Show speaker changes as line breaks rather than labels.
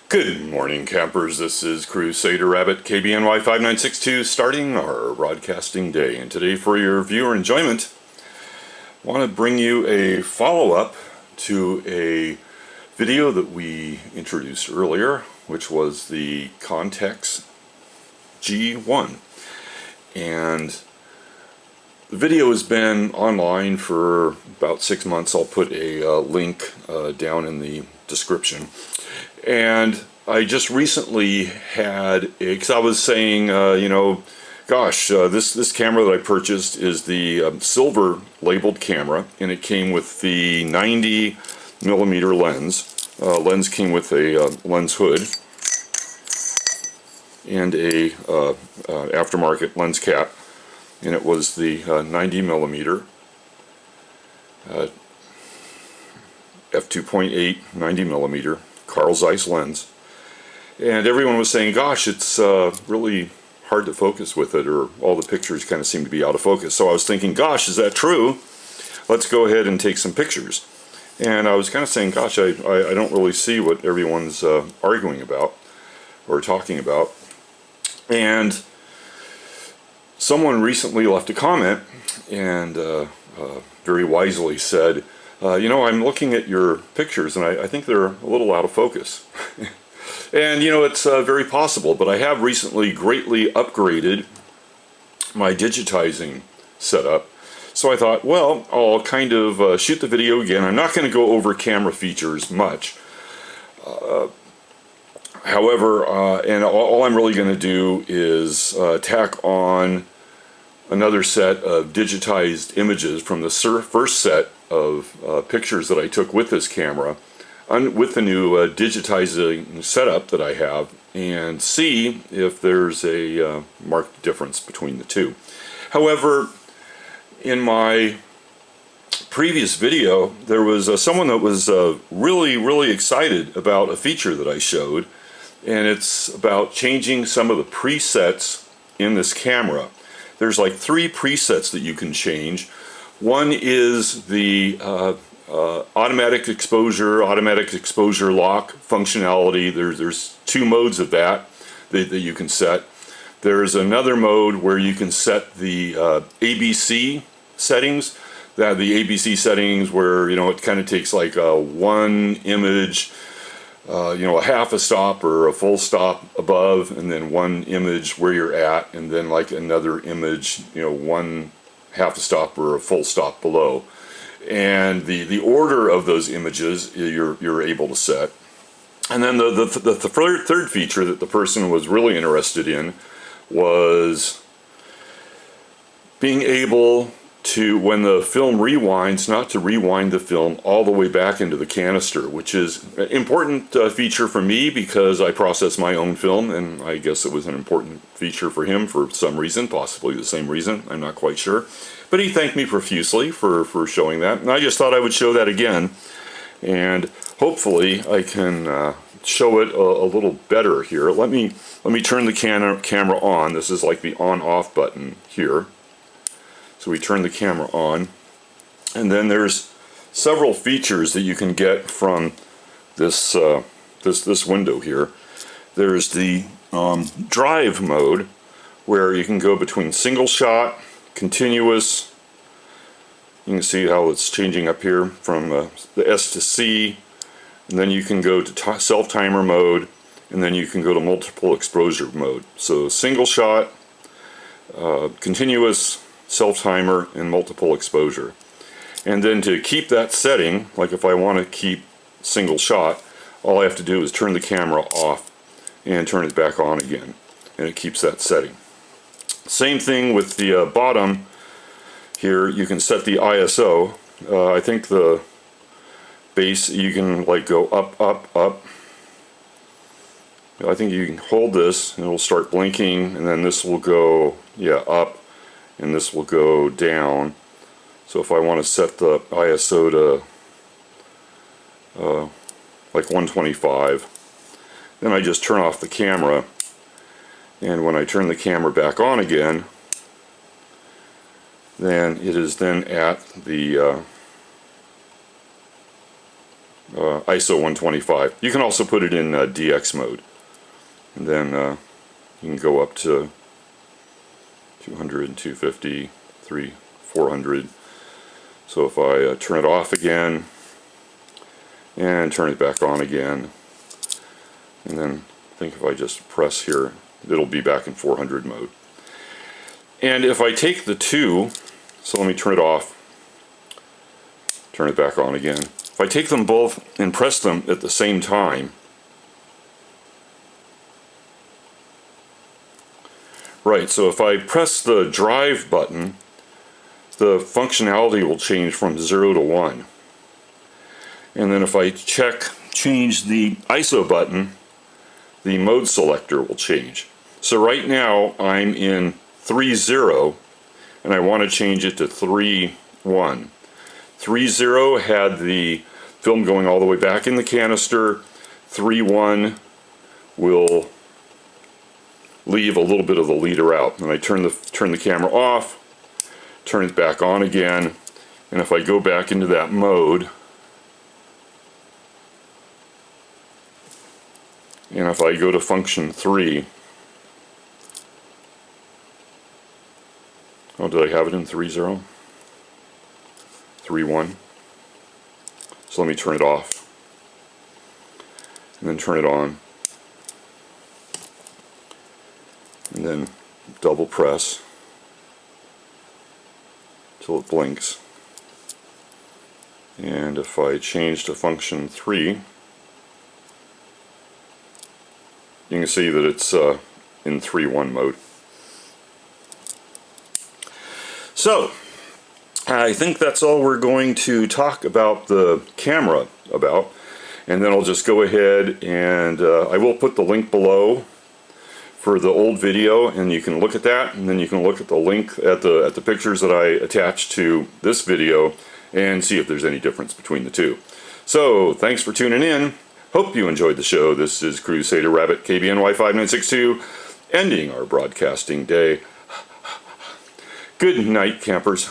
Good morning, campers. This is Crusader Rabbit KBNY 5962 starting our broadcasting day. And today, for your viewer enjoyment, I want to bring you a follow-up to a video that we introduced earlier, which was the Contax G1. And the video has been online for about 6 months. I'll put a link down in the description. And I just recently had, because I was saying, this camera that I purchased is the silver labeled camera, and it came with the 90mm lens. Lens came with a lens hood and a aftermarket lens cap, and it was the 90mm f2.8 90mm Carl Zeiss lens. And everyone was saying, gosh, it's really hard to focus with it, or all the pictures kind of seem to be out of focus. So I was thinking, gosh, is that true? Let's go ahead and take some pictures. And I was kind of saying, gosh, I don't really see what everyone's arguing about or talking about. And someone recently left a comment and very wisely said, I'm looking at your pictures and I think they're a little out of focus. And it's very possible, but I have recently greatly upgraded my digitizing setup. So I thought, well, I'll kind of shoot the video again. I'm not going to go over camera features much. However, and all I'm really going to do is tack on another set of digitized images from the first set of pictures that I took with this camera, with the new digitizing setup that I have, and see if there's a marked difference between the two. However, in my previous video, there was someone that was really excited about a feature that I showed, and it's about changing some of the presets in this camera. There's like 3 presets that you can change. One is the automatic exposure lock functionality. There's 2 modes of that you can set. There's another mode where you can set the ABC settings. The ABC settings where it kind of takes like one image, a half a stop or a full stop above, and then one image where you're at, and then like another image, one half a stop or a full stop below. And the order of those images you're able to set. And then the third feature that the person was really interested in was being able to, when the film rewinds, not to rewind the film all the way back into the canister, which is an important feature for me because I process my own film, and I guess it was an important feature for him for some reason, possibly the same reason, I'm not quite sure. But he thanked me profusely for showing that, and I just thought I would show that again, and hopefully I can show it a little better here. Let me turn the camera on. This is like the on-off button here. So we turn the camera on, and then there's several features that you can get from this this window here. There's the drive mode, where you can go between single shot, continuous. You can see how it's changing up here from the S to C, and then you can go to self-timer mode, and then you can go to multiple exposure mode. So single shot, continuous, self-timer, and multiple exposure. And then to keep that setting, like if I want to keep single shot, all I have to do is turn the camera off and turn it back on again, and it keeps that setting. Same thing with the bottom here. You can set the ISO. I think the base, you can like go up. I think you can hold this and it'll start blinking, and then this will go up, and this will go down. So if I want to set the ISO to like 125, then I just turn off the camera, and when I turn the camera back on again, then it is then at the ISO 125. You can also put it in DX mode, and then you can go up to 200, 250, 300, 400. So if I turn it off again and turn it back on again, and then I think if I just press here, it'll be back in 400 mode. And if I take the two, so let me turn it off, turn it back on again. If I take them both and press them at the same time, right, so if I press the drive button, the functionality will change from 0 to 1. And then if I change the ISO button, the mode selector will change. So right now I'm in 3.0 and I want to change it to 3.1. 3.0 had the film going all the way back in the canister. 3.1 will leave a little bit of the leader out. And I turn the camera off, turn it back on again, and if I go back into that mode, and if I go to function 3, oh, did I have it in 3.0? 3.1. So let me turn it off and then turn it on, and then double press till it blinks. And if I change to function 3, you can see that it's in 3.1 mode. So I think that's all we're going to talk about the camera about, and then I'll just go ahead and I will put the link below for the old video, and you can look at that, and then you can look at the link at the pictures that I attached to this video and see if there's any difference between the two. So thanks for tuning in. Hope you enjoyed the show. This is Crusader Rabbit KBNY5962 ending our broadcasting day. Good night, campers.